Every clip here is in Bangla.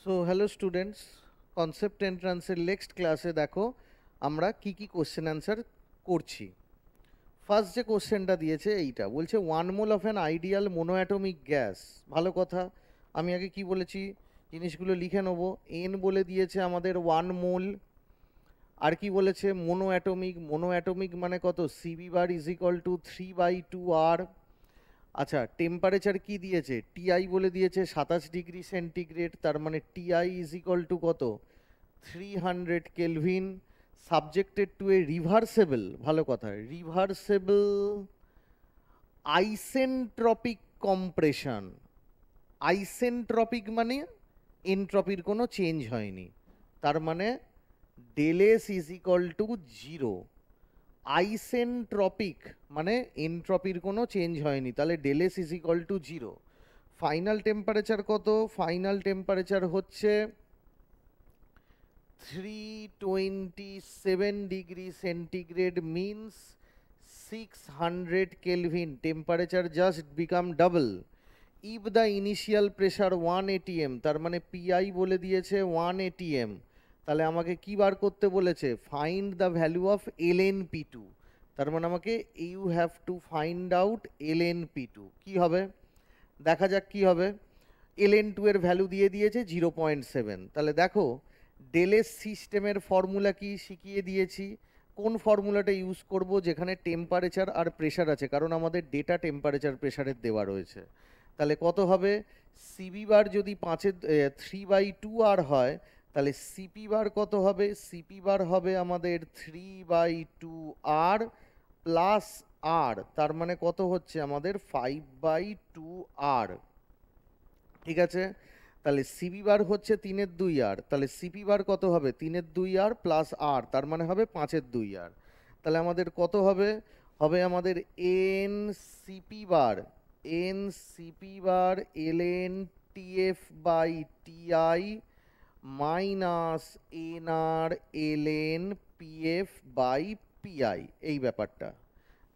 সো হ্যালো স্টুডেন্টস, কনসেপ্ট এন্ট্রান্সের নেক্সট ক্লাসে দেখো আমরা কি কি কোশ্চেন অ্যান্সার করছি। ফার্স্ট যে কোশ্চেনটা দিয়েছে এইটা বলছে 1 mole of an ideal monoatomic gas. ভালো কথা, আমি আগে কি বলেছি জিনিসগুলো লিখে নেবো। এন বলে দিয়েছে আমাদের 1 মোল। আর কি বলেছে মোনোঅ্যাটমিক মানে কত, CV bar is equal to 3/2 আর। আচ্ছা, টেম্পারেচার কি দিয়েছে, টিআই বলে দিয়েছে 27 ডিগ্রি সেন্টিগ্রেড, তার মানে টিআই ইজ ইকুয়াল টু কত, 300 kelvin. Subjected to a reversible, ভালো কথা, রিভার্সেবল আইসেন্ট্রপিক কম্প্রেশন। আইসেন্ট্রপিক মানে এনট্রপির কোনো চেঞ্জ হয়নি, তার মানে del S is equal to 0। Isentropic মানে এনট্রপির কোনো চেঞ্জ হয়নি, তাহলে del S is equal to 0। Final temperature কত, ফাইনাল টেম্পারেচার হচ্ছে 327 degree centigrade, means 600 kelvin. Temperature just become double. If the initial pressure 1 atm, তার মানে পিআই বলে দিয়েছে 1 atm, তাহলে আমাকে কি বার করতে বলেছে, find the value of ln p2। তার মানে আমাকে you have to find out ln p2। কি হবে দেখা যাক কি হবে। ln2 এর ভ্যালু দিয়ে দিয়েছে 0.7। তাহলে দেখো ডেলেস সিস্টেমের ফর্মুলা কি শিখিয়ে দিয়েছি। কোন ফর্মুলাটা ইউজ করব, যেখানে টেম্পারেচার আর প্রেশার আছে, কারণ আমাদের ডেটা টেম্পারেচার প্রেশারের দেওয়া রয়েছে। তাহলে কত হবে, সিবি বার যদি 3/2 আর হয়, তাহলে সিপি বার কত হবে, সিপি বার হবে আমাদের 3/2 আর প্লাস আর, তার মানে কত হচ্ছে আমাদের 5/2 আর। ঠিক আছে, তাহলে সিবি বার হচ্ছে 3/2 আর, তাহলে সিপি বার কত হবে, 3/2 আর প্লাস আর, তার মানে হবে 5/2 আর। তাহলে আমাদের কত হবে, হবে আমাদের N CP bar, N CP bar LN TF by TI minus N R LN PF by PI, এই ব্যাপারটা।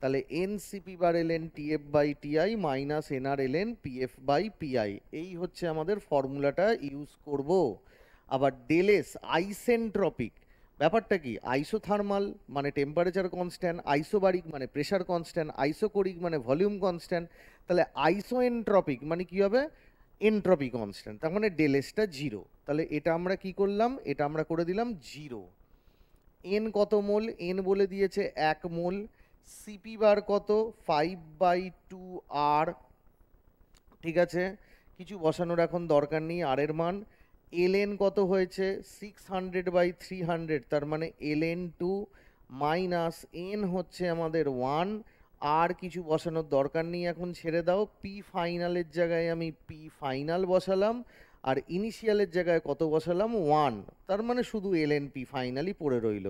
তাহলে N CP bar LN TF by TI minus N R LN PF by PI, এই হচ্ছে আমাদের ফর্মুলাটা ইউজ করব। আবার ডেলেস আইসেন্ট্রপিক, ব্যাপারটা কি, আইসোথার্মাল মানে টেম্পারেচার কনস্ট্যান্ট, আইসোবারিক মানে প্রেশার কনস্ট্যান্ট, আইসোকোরিক মানে ভলিউম কনস্ট্যান্ট, তাহলে আইসোএনট্রপিক মানে কি হবে, এনট্রপি কনস্ট্যান্ট, তার মানে ডেলেসটা 0। তাহলে এটা আমরা কি করলাম, এটা আমরা করে দিলাম 0। এন কত মোল, এন বলে দিয়েছে 1 মোল। সিপি বার কত, 5/2 আর। ঠিক আছে, কিছু বসানোর এখন দরকার নেই আর এর মান। এলএন কত হয়েছে 600/300, তার মানে ln2 মাইনাস এন হচ্ছে আমাদের 1। আর কিছু বসানোর দরকার নেই, এখন ছেড়ে দাও। পি ফাইনালের জায়গায় আমি পি ফাইনাল বসালাম, আর ইনিশিয়ালের জায়গায় কত বসালাম 1, তার মানে শুধু ln p ফাইনালই পড়ে রইল।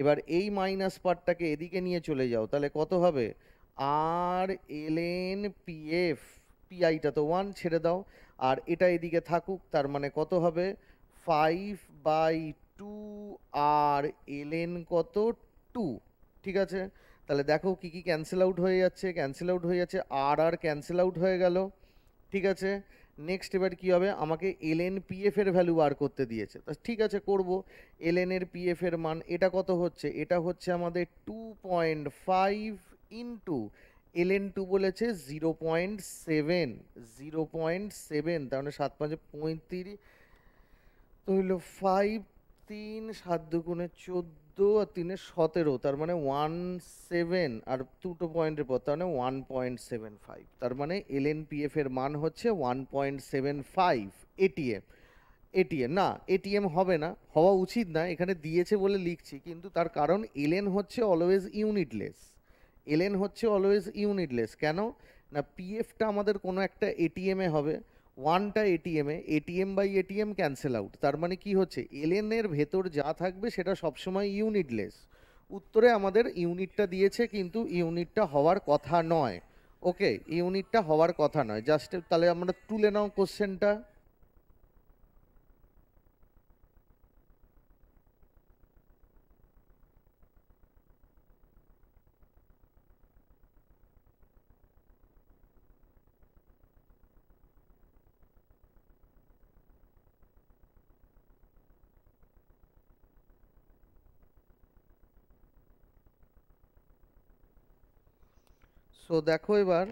এবার এই মাইনাস পার্টটাকে এদিকে নিয়ে চলে যাও, তাহলে কত হবে, আর ln pf, পিআইটা তো 1, ছেড়ে দাও। আর এটা এদিকে থাকুক, তার মানে কত হবে 5/2 আর ln কত 2। ঠিক আছে, তাহলে দেখো কি কি ক্যান্সেল আউট হয়ে যাচ্ছে, ক্যান্সেল আউট হয়ে যাচ্ছে, আর আর ক্যান্সেল আউট হয়ে গেল। ঠিক আছে, নেক্সট এবার কি হবে, আমাকে এলএন পিএফ এর ভ্যালু বার করতে দিয়েছে, তা ঠিক আছে করব। এলএন এর পিএফ এর মান এটা কত হচ্ছে, এটা হচ্ছে আমাদের 2.5 ইন্টু ln2 বলেছে 0.7, 0.7, তার মানে 7×5 = 35, তো হইলো 5, 3, 7×2 = 14 আর 3 × 17, তার মানে 17, আর দুটো পয়েন্টের পর, তার মানে 1.75, তার মানে lnpf এর মান হচ্ছে 1.75 এটিএম। এটিএম না, এটিএম হবে না, হওয়া উচিত না, এখানে দিয়েছে বলে লিখছি, কিন্তু তার কারণ এলএন হচ্ছে অলওয়েজ ইউনিটলেস। এলএন হচ্ছে অলওয়েজ ইউনিটলেস, কেন না, পিএফটা আমাদের কোনো একটা এটিএমে হবে, 1টা এটিএমে, ATM by ATM cancel out, তার মানে কি হচ্ছে এলএন এর ভেতর যা থাকবে সেটা সবসময় ইউনিটলেস। উত্তরে আমাদের ইউনিটটা দিয়েছে, কিন্তু ইউনিটটা হওয়ার কথা নয়। ওকে, ইউনিটটা হওয়ার কথা নয়, জাস্ট তাহলে আমরা তুলে নাও কোশ্চেনটা। সো দেখো এবার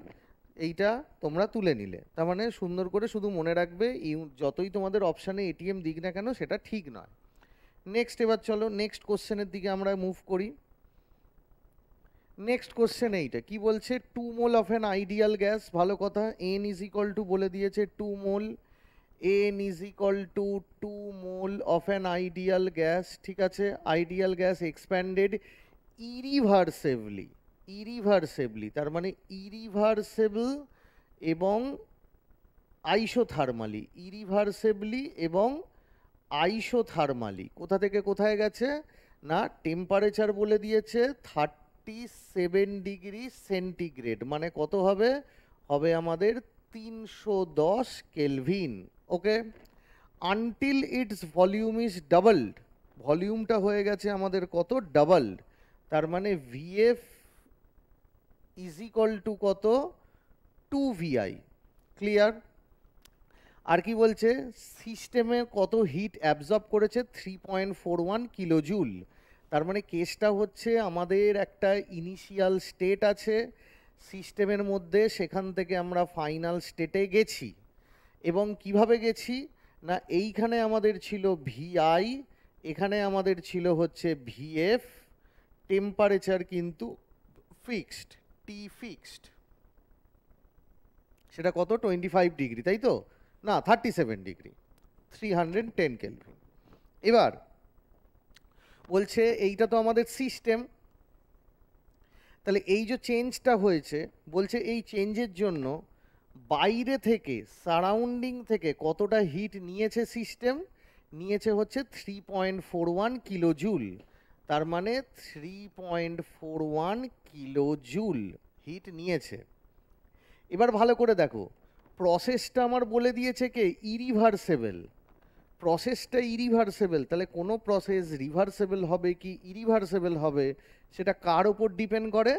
এইটা তোমরা তুলে নিলে, তার মানে সুন্দর করে শুধু মনে রাখবে যতই তোমাদের অপশানে এটিএম দিক না কেন সেটা ঠিক নয়। নেক্সট, এবার চলো নেক্সট কোশ্চেনের দিকে আমরা মুভ করি। নেক্সট কোশ্চেন এইটা কি বলছে, 2 mole of an ideal gas, ভালো কথা, এন ইজ ইকুয়াল টু বলে দিয়েছে 2 mole, n is equal to 2 mole of an ideal gas, ঠিক আছে, ideal gas expanded irreversibly, irreversibly তার মানে ইরিভার্সেবল এবং আইসোথার্মালি, ইরিভার্সেবলি এবং আইসোথার্মালি, কোথা থেকে কোথায় গেছে না, টেম্পারেচার বলে দিয়েছে 37 ডিগ্রি সেন্টিগ্রেড, মানে কত হবে, হবে আমাদের 310 kelvin, okay. Until its volume is doubled, ভলিউমটা হয়ে গেছে আমাদের কত, ডাবলড, তার মানে ভিএফ ইজ ইকুয়াল টু কত, 2 VI, ক্লিয়ার। আর কি বলছে, সিস্টেমে কত হিট অ্যাবজর্ব করেছে, 3.41 কিলোজুল, তার মানে কেসটা হচ্ছে আমাদের একটা ইনিশিয়াল স্টেট আছে সিস্টেমের মধ্যে, সেখান থেকে আমরা ফাইনাল স্টেটে গেছি, এবং কিভাবে গেছি না, এইখানে আমাদের ছিল ভিআই, এখানে আমাদের ছিল হচ্ছে ভিএফ, টেম্পারেচার কিন্তু ফিক্সড, টি ফিক্সড, সেটা কত 25 ডিগ্রি, তাই তো, না 37 ডিগ্রি, 310 কেলভিন। এবার বলছে এইটা তো আমাদের সিস্টেম, তাহলে এই যে চেঞ্জটা হয়েছে, বলছে এই চেঞ্জের জন্য বাইরে থেকে, সারাউন্ডিং থেকে কতটা হিট নিয়েছে সিস্টেম, নিয়েছে হচ্ছে 3.41 কিলোজুল, তার মানে 3.41 কিলোজুল হিট নিয়েছে। এবার ভালো করে দেখো, প্রসেসটা আমার বলে দিয়েছে কে, ইরিভার্সেবল, প্রসেসটা ইরিভার্সেবল, তাহলে কোনো প্রসেস রিভার্সেবল হবে কি ইরিভার্সেবল হবে সেটা কার ওপর ডিপেন্ড করে,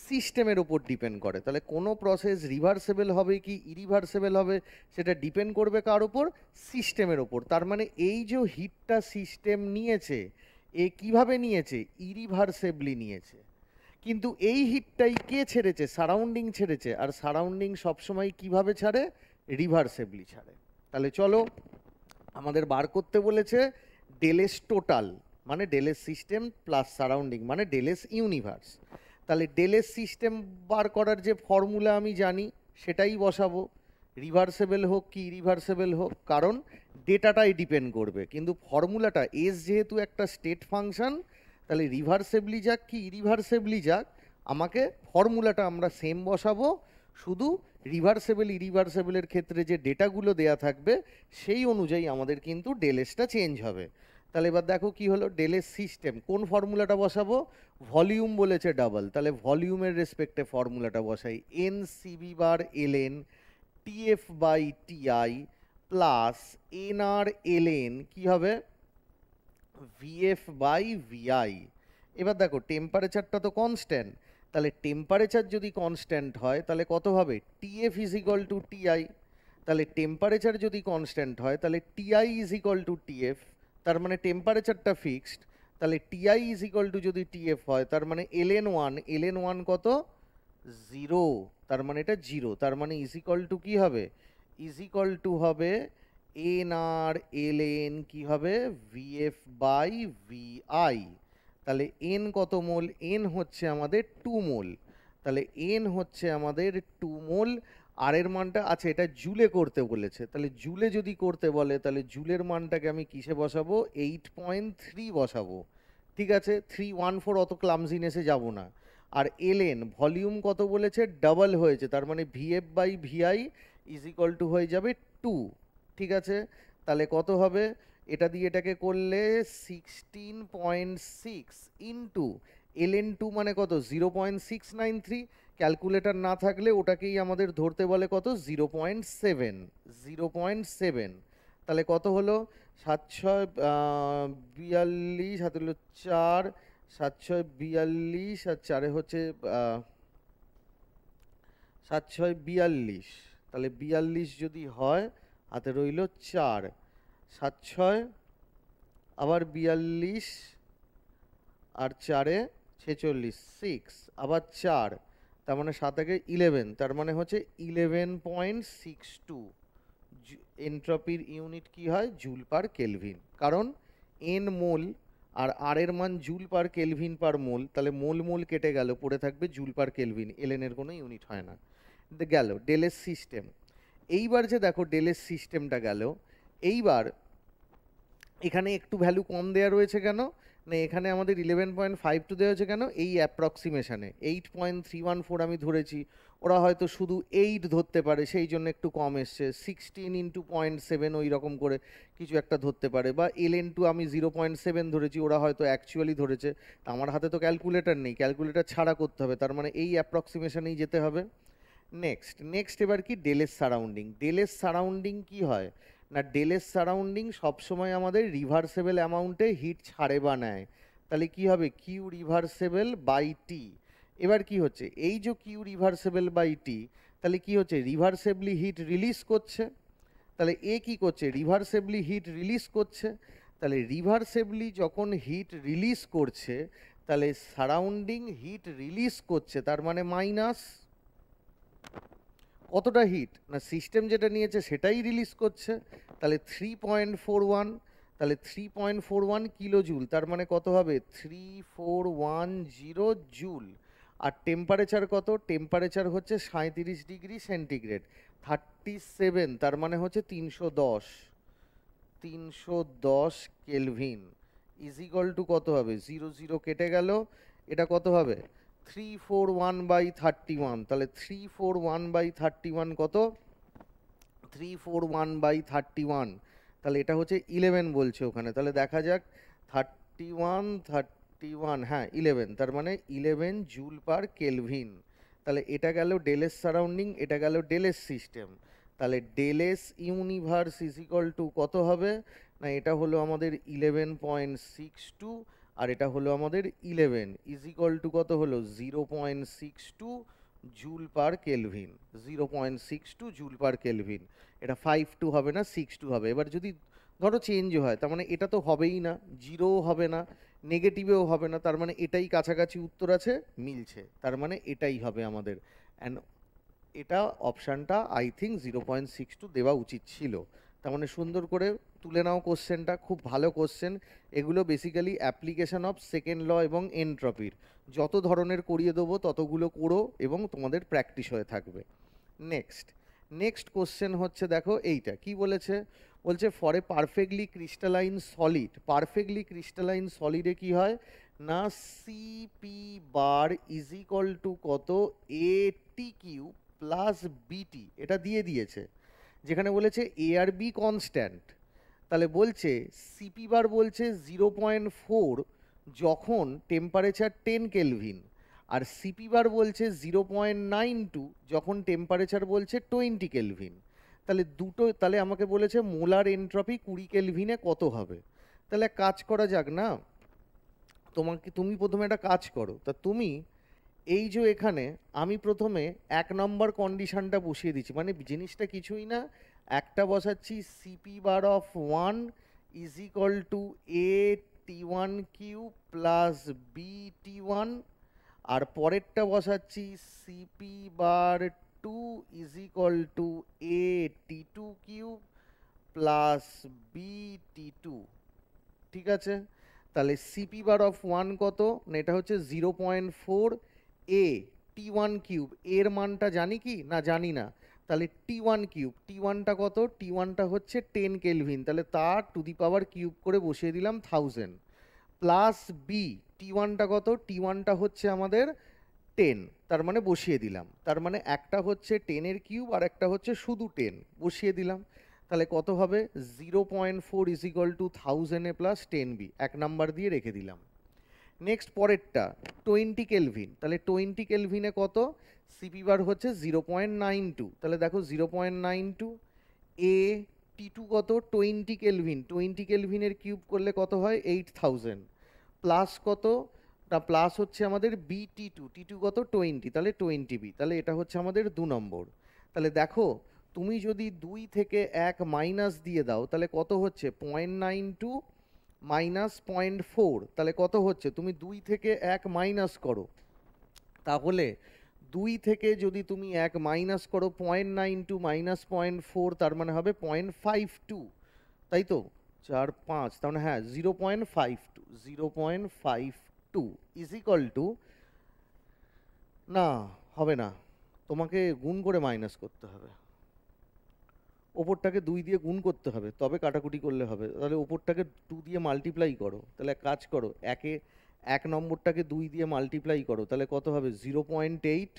সিস্টেমের ওপর ডিপেন্ড করে, তাহলে কোনো প্রসেস রিভার্সেবল হবে কি ইরিভার্সেবল হবে সেটা ডিপেন্ড করবে কার ওপর, সিস্টেমের ওপর। তার মানে এই যে হিটটা সিস্টেম নিয়েছে, এ কিভাবে নিয়েছে, ইরিভার্সেবলি নিয়েছে, কিন্তু এই হিটটাই কে ছেড়েছে, সারাউন্ডিং ছেড়েছে, আর সারাউন্ডিং সবসময় কিভাবে ছাড়ে, রিভার্সেবলি ছাড়ে। তাহলে চলো আমাদের বার করতে বলেছে ডেলেস টোটাল, মানে ডেলেস সিস্টেম প্লাস সারাউন্ডিং মানে ডেলেস ইউনিভার্স, তাহলে ডেলেস সিস্টেম বার করার যে ফর্মুলা আমি জানি সেটাই বসাবো, রিভার্সেবল হোক কি ইরিভার্সেবল হোক, কারণ ডেটাটাই ডিপেন্ড করবে, কিন্তু ফর্মুলাটা এস যেহেতু একটা স্টেট ফাংশন, তাহলে রিভার্সেবলি যাক কি ইরিভার্সেবলি যাক, আমাকে ফর্মুলাটা আমরা সেম বসাবো, শুধু রিভার্সেবল ইরিভার্সেবলের ক্ষেত্রে যে ডেটাগুলো দেয়া থাকবে সেই অনুযায়ী আমাদের কিন্তু ডেলেসটা চেঞ্জ হবে। তাহলে এবার দেখো কি হলো, ডেলেস সিস্টেম কোন ফর্মুলাটা বসাবো, ভলিউম বলেছে ডাবল, তাহলে ভলিউমের রেসপেক্টে ফর্মুলাটা বসাই, n CB bar l n TF by TI plus n R l n কী হবে, ভিএফ বাই ভিআই। এবার দেখো টেম্পারেচারটা তো কনস্ট্যান্ট, তাহলে টেম্পারেচার যদি কনস্ট্যান্ট হয় তাহলে কত হবে, TF is equal to TI, তাহলে টেম্পারেচার যদি কনস্ট্যান্ট হয় তাহলে TI is equal to TF, তার মানে টেম্পারেচারটা ফিক্সড, তাহলে টিআই ইজ ইকুয়াল টু যদি টিএফ হয় তার মানে এলএন ওয়ান কত, 0, তার মানে এটা 0, তার মানে ইজ ইকুয়াল টু কী হবে, ইজ ইকুয়াল টু হবে এন আর এল এন কী হবে, ভিএফ বাই ভিআই, তাহলে এন কত মোল, এন হচ্ছে আমাদের 2 মোল, তাহলে এন হচ্ছে আমাদের 2 মোল, আর এর মানটা আছে, এটা জুলে করতে বলেছে, তাহলে জুলে যদি করতে বলে তাহলে জুলের মানটাকে আমি কিসে বসাবো, 8.3 বসাবো, ঠিক আছে, 314 অত ক্লামজিনেসে যাব না। আর এলএন ভলিউম কত বলেছে, ডাবল হয়েছে, তার মানে VF by VI is equal to হয়ে যাবে 2, ঠিক আছে, তাহলে কত হবে, এটা দিয়ে এটাকে করলে 16.6 ইন্টু LN2 মানে কত 0.693, ক্যালকুলেটর না থাকলে ওটাকেই আমাদের ধরতে বলে কত 0.7, তাহলে কত হলো 742 হাতে হলো 4, 742 আর 4 হচ্ছে 742, তাহলে 42 যদি হয় হাতে রইল 4, 7 আবার 42 আর 4 46, 6 আবার 4, তার মানে 7 থেকে 11, তার মানে হচ্ছে 11.62। এনট্রপির ইউনিট কি হয়? Joule per kelvin. কারণ এন মোল আর আর এর মান জুল পার কেলভিন পার মোল, তাহলে মোল মোল কেটে গেল, পড়ে থাকবে জুল পার কেলভিন, এলএন এর কোনো ইউনিট হয় না। গেল ডেলের সিস্টেম। এইবার যে দেখো ডেলের সিস্টেমটা গেল, এইবার এখানে একটু ভ্যালু কম দেওয়া রয়েছে কেন না, এখানে আমাদের 11.52 দেওয়া হয়েছে কেন, এই অ্যাপ্রক্সিমেশানে 8.314 আমি ধরেছি, ওরা হয়তো শুধু 8 ধরতে পারে, সেই জন্য একটু কম এসছে। 16 ইন্টু 0.7 ওই রকম করে কিছু একটা ধরতে পারে, বা LN2 আমি 0.7 ধরেছি, ওরা হয়তো অ্যাকচুয়ালি ধরেছে। তা আমার হাতে তো ক্যালকুলেটর নেই, ক্যালকুলেটর ছাড়া করতে হবে, তার মানে এই অ্যাপ্রক্সিমেশানেই যেতে হবে। নেক্সট এবার কি ডেলের সারাউন্ডিং। ডেলের সারাউন্ডিং কি হয় না, ডেলের সারাউন্ডিং সবসময় আমাদের রিভার্সেবল অ্যামাউন্টে হিট ছাড়ে বা নেয়। তাহলে কি হবে? Q reversible by T. এবার কি হচ্ছে, এই যে কিউ রিভার্সেবল বাই টি, তাহলে কি হচ্ছে, রিভার্সেবলি হিট রিলিজ করছে। তাহলে এ কি করছে? রিভার্সেবলি হিট রিলিজ করছে। তাহলে রিভার্সেবলি যখন হিট রিলিজ করছে, তাহলে সারাউন্ডিং হিট রিলিজ করছে, তার মানে মাইনাস কতটা হিট না, সিস্টেম যেটা নিয়েছে সেটাই রিলিজ করছে। তাহলে 3.41, তাহলে 3.41 কিলো জুল, তার মানে কত হবে? 3410 জুল। আর টেম্পারেচার কত? টেম্পারেচার হচ্ছে 37°C, 37, তার মানে হচ্ছে 310 কেলভিন ইজ ইকুয়াল টু কত হবে? 0 কেটে গেল, এটা কত হবে? 341/31। তাহলে 341/31 কত? 341/31, তাহলে এটা হচ্ছে 11 বলছে ওখানে। তাহলে দেখা যাক, 31, হ্যাঁ 11, তার মানে 11 জুল পার কেলভিন। তাহলে এটা গেল ডেলেস সারাউন্ডিং, এটা গেল ডেলেস সিস্টেম। তাহলে ডেলেস ইউনিভার্স ইজ ইকুয়াল টু কত হবে না, এটা হলো আমাদের 11.62, আর এটা হলো আমাদের 11 ইজ ইকুয়াল টু কত হলো? 0.62 joule per kelvin. 0.62 joule per kelvin. এটা 52 হবে না, 62 হবে। এবার যদি ধরো চেঞ্জ হয়, তার মানে এটা তো হবেই না, জিরোও হবে না, নেগেটিভেও হবে না, তার মানে এটাই কাছাকাছি উত্তর আছে, মিলছে, তার মানে এটাই হবে আমাদের। অ্যান্ড এটা অপশানটা আই থিঙ্ক 0.62 দেওয়া উচিত ছিল। তার মানে সুন্দর করে তুলে নাও কোশ্চেনটা, খুব ভালো কোশ্চেন। এগুলো basically application of second law এবং এনট্রপির, যত ধরনের করিয়ে দেবো ততগুলো করো এবং তোমাদের প্র্যাকটিস হয়ে থাকবে। নেক্সট কোশ্চেন হচ্ছে, দেখো এইটা কি বলেছে, বলছে for a perfectly crystalline solid. Perfectly crystalline সলিডে কি হয় না, CP bar is equal to কত? এটি কিউ প্লাস বিটি, এটা দিয়ে দিয়েছে। যেখানে বলেছে এ আর বি কনস্ট্যান্ট, তাহলে বলছে সিপি বার বলছে 0.4 যখন টেম্পারেচার 10 কেলভিন, আর সিপি বার বলছে 0.92 যখন টেম্পারেচার বলছে 20 কেলভিন। তাহলে দুটো, তাহলে আমাকে বলেছে মোলার এনট্রপি 20 কেলভিনে কত হবে। তাহলে কাজ করা যাক না, তুমি প্রথমে একটা কাজ করো। তা তুমি এই যে এখানে আমি প্রথমে 1 নম্বর কন্ডিশনটা বসিয়ে দিচ্ছি, মানে জিনিসটা কিছুই না, একটা বসাচ্ছি CP bar of 1 is equal to a T one cube plus b T one, আর পরেরটা বসাচ্ছি CP bar 2 is equal to a T two cube plus b T two. ঠিক আছে, তাহলে সিপি বার অফ 1 কত না, এটা হচ্ছে 0.4 এ টি1 কিউব, এর মানটা জানি কি না, জানি না। তাহলে টি1 কিউব, টি1টা কত? টি1টা হচ্ছে 10 কেলভিন, তাহলে তার টু দি পাওয়ার কিউব করে বসিয়ে দিলাম 1000, প্লাস বি টি1টা কত? টি1টা হচ্ছে আমাদের 10, তার মানে বসিয়ে দিলাম। তার মানে একটা হচ্ছে 10 কিউব আর একটা হচ্ছে শুধু 10, বসিয়ে দিলাম। তাহলে কত হবে? 0.4 is equal two 1000 plus 10b, 1 number দিয়ে রেখে দিলাম। নেক্সট পরেরটা 20 কেলভিন, তাহলে 20 কেলভিনে কত? সিপি বার হচ্ছে 0.92, তাহলে দেখো 0.92 এ টি2 কত? 20 কেলভিন, 20 কেলভিনের কিউব করলে কত হয়? 8000, প্লাস কত না, প্লাস হচ্ছে আমাদের বি টি2, টি2 কত? 20, তাহলে 20b, তাহলে এটা হচ্ছে আমাদের 2 নম্বর। তাহলে দেখো তুমি যদি 2 থেকে 1 মাইনাস দিয়ে দাও, তাহলে কত হচ্ছে? 0.92 মাইনাস 0.4, তাহলে কত হচ্ছে? তুমি 2 থেকে 1 মাইনাস করো, তাহলে 2 থেকে যদি তুমি 1 মাইনাস করো 0.92 মাইনাস 0.4 তার মানে হবে 0.52, তাই তো? 4 5 তার মানে হ্যাঁ 0.52 ইজ ইকুয়াল টু, না হবে না, তোমাকে গুণ করে মাইনাস করতে হবে, ওপরটাকে 2 দিয়ে গুণ করতে হবে তবে কাটাকুটি করলে হবে। তাহলে ওপরটাকে 2 দিয়ে মাল্টিপ্লাই করো, তাহলে এক কাজ করো, এক নম্বরটাকে 2 দিয়ে মাল্টিপ্লাই করো, তাহলে কত হবে 0.8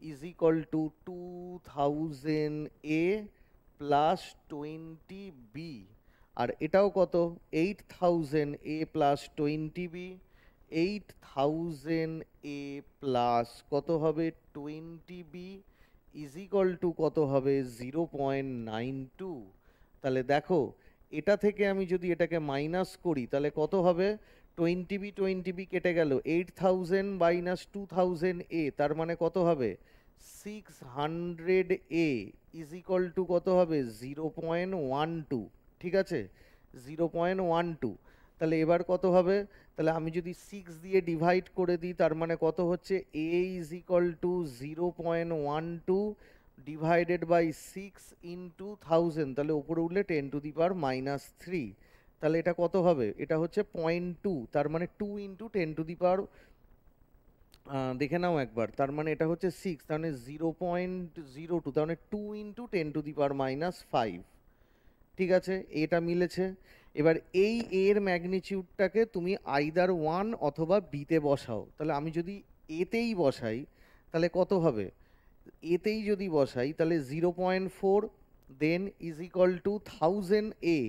is equal to 2000 a plus 20 b, আর এটাও কত 8000 a plus 20 b, 8000 a plus কত হবে 20 বি ইজ ইকুয়াল টু কত হবে 0.92। তাহলে দেখো এটা থেকে আমি যদি এটাকে মাইনাস করি তাহলে কত হবে, 20 বি কেটে গেল, 8000 মাইনাস 2000 এ তার মানে কত হবে 600 এ ইজ ইকুয়াল টু কত হবে 0.12, ঠিক আছে 0.12। তাহলে এবার কত হবে, তাহলে আমি যদি 6 দিয়ে ডিভাইড করে দিই তার মানে কত হচ্ছে a is equal to 0.12 divided by 6 into 1000, তাহলে উপরে উঠলে 10 টু দি পাওয়ার মাইনাস 3, তাহলে এটা কত হবে, এটা হচ্ছে 0.2, তার মানে 2 ইন্টু 10 টু দি পাওয়ার, দেখে নাও একবার, তার মানে এটা হচ্ছে 6, তার মানে 0.02, তার মানে 2 into 10 to the power minus 5, ঠিক আছে এটা মিলেছে। এবার এই এর ম্যাগনিটিউডটাকে তুমি আইদার 1 অথবা বিতে বসাও, তাহলে আমি যদি এতেই বসাই তাহলে কত হবে, এতেই যদি বসাই তাহলে 0.4 দেন ইজ ইকুয়াল টু 1000 এ,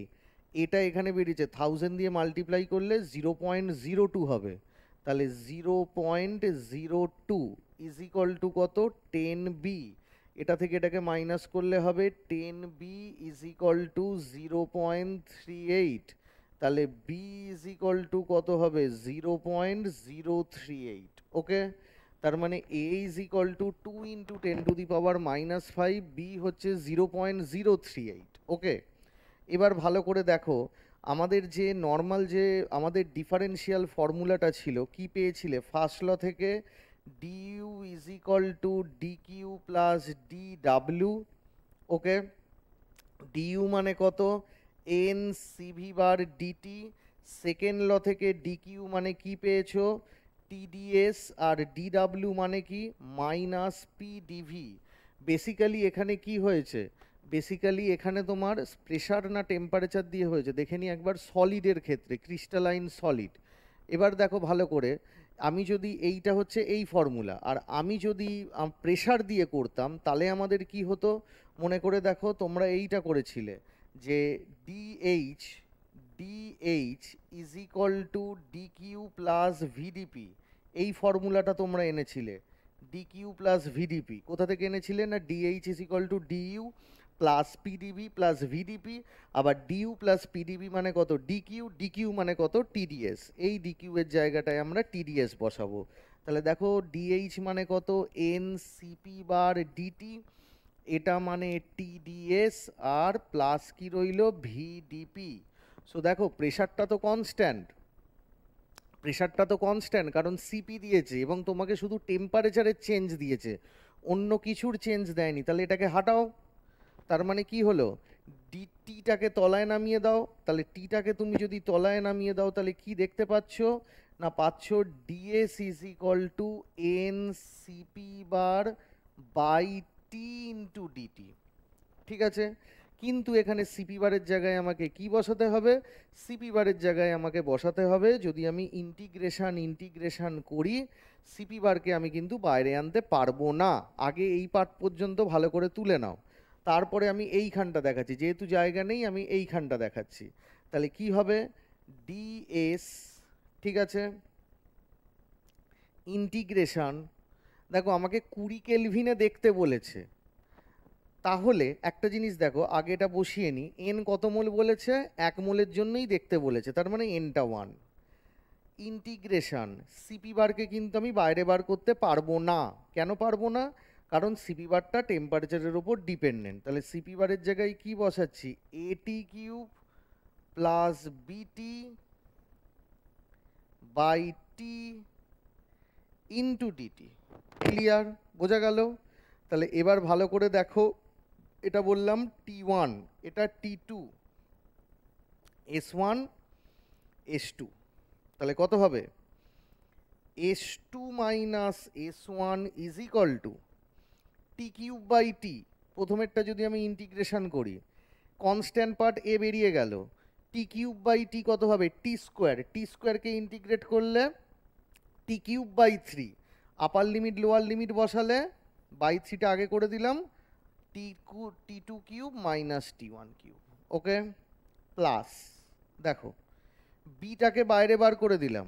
এটা এখানে বেরিয়েছে 1000 দিয়ে মাল্টিপ্লাই করলে 0.02 হবে, তাহলে 0.02 ইজ ইকুয়াল টু কত 10 বি, এটা থেকে এটাকে মাইনাস করলে হবে 10 বি ইজ ইকুয়াল টু 0.38, তাহলে বি ইজ ইকুয়াল টু কত হবে 0.038, ওকে। তার মানে a is equal to 2 into 10 to the power minus 5, B হচ্ছে 0.038, ওকে। এবার ভালো করে দেখো, আমাদের যে নর্মাল যে আমাদের ডিফারেন্সিয়াল ফর্মুলাটা ছিল কি পেয়েছিলে ফার্স্ট ল থেকে, du is equal two DQ plus DW, okay. du মানে কত এন সিভি বার ডিটি, সেকেন্ড ল থেকে ডিকিউ মানে কি পেয়েছো টিডিএস, আর ডিডাব্লিউ মানে কি মাইনাস পিডিভি। বেসিক্যালি এখানে কি হয়েছে, বেসিক্যালি এখানে তোমার প্রেশার না টেম্পারেচার দিয়ে হয়েছে দেখে নি একবার, সলিডের ক্ষেত্রে ক্রিস্টালাইন সলিড। এবার দেখো ভালো করে, আমি যদি এইটা হচ্ছে এই ফর্মুলা, আর আমি যদি প্রেশার দিয়ে করতাম তাহলে আমাদের কি হতো, মনে করে দেখো তোমরা এইটা করেছিলে যে DH is equal two DQ plus VDP, এই ফর্মুলাটা তোমরা এনেছিলে, ডিকিউ প্লাস ভিডিপি কোথা থেকে এনেছিলে না DH is equal two DU plus PDB plus VDP, আবার ডিইউ প্লাস পিডিবি মানে কত ডিকিউ মানে কত টিডিএস, এই ডিকিউ এর জায়গাটায় আমরা টিডিএস বসাবো। তাহলে দেখো ডিএইচ মানে কত এন সিপি বার ডিটি, এটা মানে টিডিএস, আর প্লাস কি রইল ভিডিপি। সো দেখো প্রেশারটা তো কনস্ট্যান্ট কারণ সিপি দিয়েছে এবং তোমাকে শুধু টেম্পারেচারের চেঞ্জ দিয়েছে, অন্য কিছুর চেঞ্জ দেয়নি, তাহলে এটাকে হাঁটাও, তার মানে কি হলো টিটাকে তলায় নামিয়ে দাও, তাহলে টিটাকে তুমি যদি তলায় নামিয়ে দাও তাহলে কি দেখতে পাচ্ছ না পাচ্ছ DS is equal to N CP bar by T into DT, ঠিক আছে। কিন্তু এখানে সিপি বারের জায়গায় আমাকে কি বসাতে হবে, সিপি বারের জায়গায় আমাকে বসাতে হবে, যদি আমি ইন্টিগ্রেশন করি সিপি বারকে আমি কিন্তু বাইরে আনতে পারবো না। আগে এই পার্ট পর্যন্ত ভালো করে তুলে নাও, তারপরে আমি এইখানটা দেখাচ্ছি, যেহেতু জায়গা নেই আমি এইখানটা দেখাচ্ছি। তাহলে কি হবে ডিএস, ঠিক আছে, ইন্টিগ্রেশন, দেখো আমাকে 20 কেলভিনে দেখতে বলেছে, তাহলে একটা জিনিস দেখো আগে এটা বসিয়ে নি, এন কত মোল বলেছে 1 মোলের জন্যই দেখতে বলেছে, তার মানে এনটা 1, ইন্টিগ্রেশন সিপি বারকে কিন্তু আমি বাইরে বার করতে পারবো না, কেন পারবো না, কারণ সিপি বারটা টেম্পারেচারের উপর ডিপেন্ডেন্ট, তাহলে সিপি বারের জায়গায় কি বসাচ্ছি AT cube plus BT by T into DT. Clear? বোঝা গেল? তাহলে এবার ভালো করে দেখো, এটা বললাম T1, এটা T2, S1 S2, তাহলে কত হবে? S2 minus S1 is equal to T cube by T. প্রথমেরটা যদি আমি ইন্টিগ্রেশন করি, কনস্ট্যান্ট পার্ট এ বেরিয়ে গেল, টি কিউব বাই টি কত হবে? টি স্কোয়ার। টি স্কোয়ারকে ইন্টিগ্রেট করলে T cube by 3, upper limit lower limit বসালে বাই 3টা আগে করে দিলাম, T two cube minus T1 cube. Okay, plus দেখো বিটাকে বাইরে বার করে দিলাম,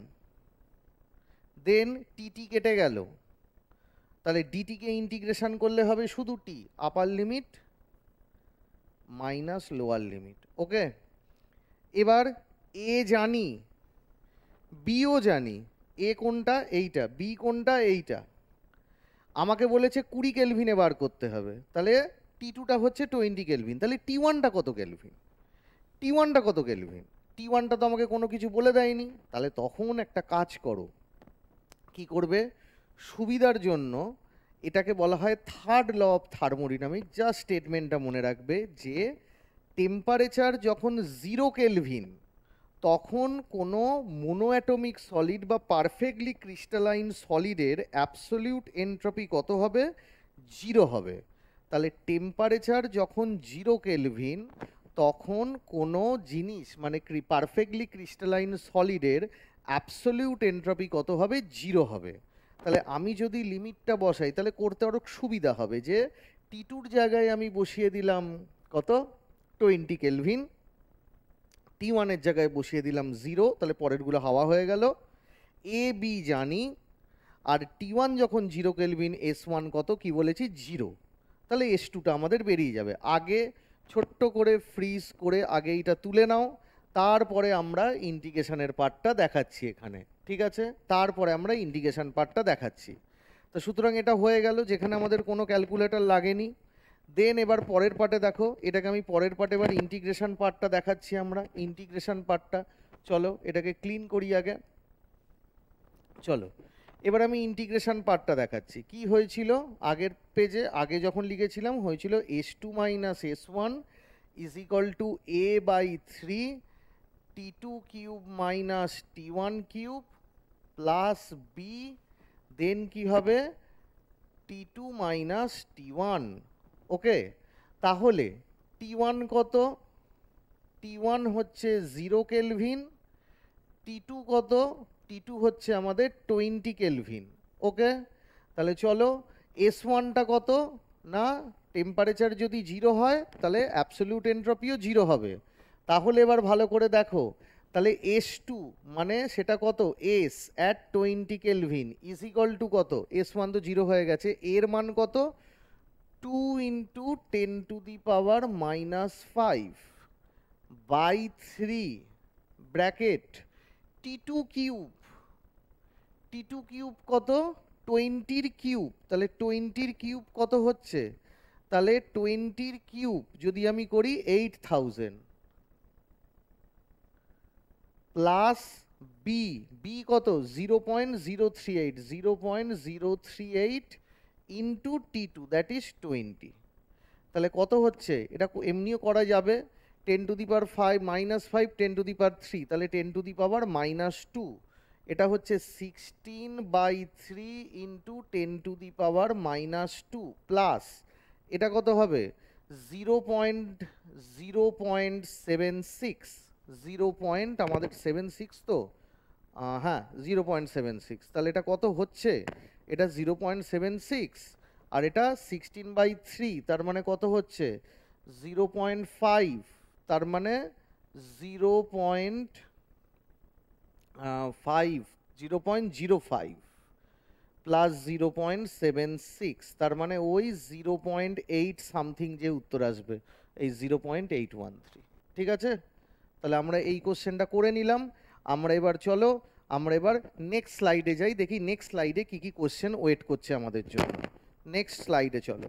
দেন টিটি কেটে গেল, তাহলে ডিটিকে ইন্টিগ্রেশন করলে হবে শুধু T, upper limit minus lower limit. Okay, এবার এ জানি, বিও জানি। এ কোনটা? এইটা। বি কোনটা? এইটা। আমাকে বলেছে 20 কেলভিনে বার করতে হবে, তাহলে T2টা হচ্ছে 20 কেলভিন। তাহলে T1টা কত কেলভিন? T1টা কত কেলভিন? T1টা তো আমাকে কোনো কিছু বলে দেয়নি। তাহলে তখন একটা কাজ করো, কি করবে? সুবিধার জন্য এটাকে বলা হয় third law of thermodynamic. Just স্টেটমেন্টটা মনে রাখবে যে টেম্পারেচার যখন 0 কেলভিন, তখন কোনো মোনোঅ্যাটমিক সলিড বা পারফেক্টলি ক্রিস্টালাইন সলিডের অ্যাবসলিউট এন্ট্রপি কত হবে? 0 হবে। তাহলে টেম্পারেচার যখন 0 কেলভিন, তখন কোনো জিনিস মানে পারফেক্টলি ক্রিস্টালাইন সলিডের অ্যাবসলিউট এন্ট্রপি কত হবে? 0 হবে। তাহলে আমি যদি লিমিটটা বসাই তাহলে করতে আরও সুবিধা হবে, যে T2'র জায়গায় আমি বসিয়ে দিলাম কত? 20 কেলভিন, T1-এর জায়গায় বসিয়ে দিলাম 0, তাহলে পরেরগুলো হাওয়া হয়ে গেল। এ বি জানি, আর T1 যখন 0 কেলভিন, S1 কত? কি বলেছি? 0। তাহলে S2টা আমাদের বেরিয়ে যাবে। আগে ছোট্ট করে ফ্রিজ করে আগে এইটা তুলে নাও, তারপরে আমরা ইন্টিগ্রেশনের পার্টটা দেখাচ্ছি এখানে, ঠিক আছে? তারপরে আমরা ইন্টিগ্রেশন পার্টটা দেখাচ্ছি। তো সুতরাং এটা হয়ে গেল, যেখানে আমাদের কোনো ক্যালকুলেটর লাগেনি। দেন এবার পরের পার্টে দেখো, এটাকে আমি পরের পার্টে এবার ইন্টিগ্রেশন পার্টটা দেখাচ্ছি আমরা। ইন্টিগ্রেশন পার্টটা চলো এটাকে ক্লিন করি আগে। চলো এবার আমি ইন্টিগ্রেশন পার্টটা দেখাচ্ছি। কি হয়েছিল আগের পেজে? আগে যখন লিখেছিলাম হয়েছিল S2 minus S1 is equal to A by 3 T2 cube minus T1 cube plus b, then কি হবে? T2 minus T1। ওকে, তাহলে T1 কত? T1 হচ্ছে 0 কেলভিন। T2 কত? T2 হচ্ছে আমাদের 20 কেলভিন। ওকে, তাহলে চলো S1টা কত? না, টেম্পারেচার যদি 0 হয় তাহলে অ্যাবসলিউট এন্ট্রপিও 0 হবে। তাহলে এবার ভালো করে দেখো, তাহলে S2 মানে সেটা কত? S at 20 kelvin is equal to কত? S1 তো 0 হয়ে গেছে, এর মান কত? 2 into 10 to the power minus 5 by 3 bracket T2 cube. T2 cube কত? 20-র কিউব। তাহলে 20-র কিউব কত হচ্ছে? তাহলে 20-র কিউব যদি আমি করি 8000 প্লাস বি। বি কত? 0.038, 0.038 ইন্টু T2, দ্যাট ইজ 20। তাহলে কত হচ্ছে? এটা এমনিও করা যাবে, 10 to the power 5 minus 5, 10 to the power 3, তাহলে 10 টু দি পাওয়ার মাইনাস 2। এটা হচ্ছে 16/3 into 10 to the power minus 2 plus এটা কত হবে? 0.76, 0. আমাদের 76 তো, হ্যাঁ 0.76। তাহলে এটা কত হচ্ছে? এটা 0.76, আর এটা 16/3, তার মানে কত হচ্ছে? 0.5, তার মানে 0.05 প্লাস 0.76, তার মানে ওই 0.8 সামথিং যে উত্তর আসবে, এই 0.813। ঠিক আছে, তাহলে আমরা এই কোশ্চেনটা করে নিলাম। আমরা এবার চলো আমরা এবার নেক্সট স্লাইডে যাই, দেখি নেক্সট স্লাইডে কি কি কোশ্চেন ওয়েট করছে আমাদের জন্য। নেক্সট স্লাইডে চলো।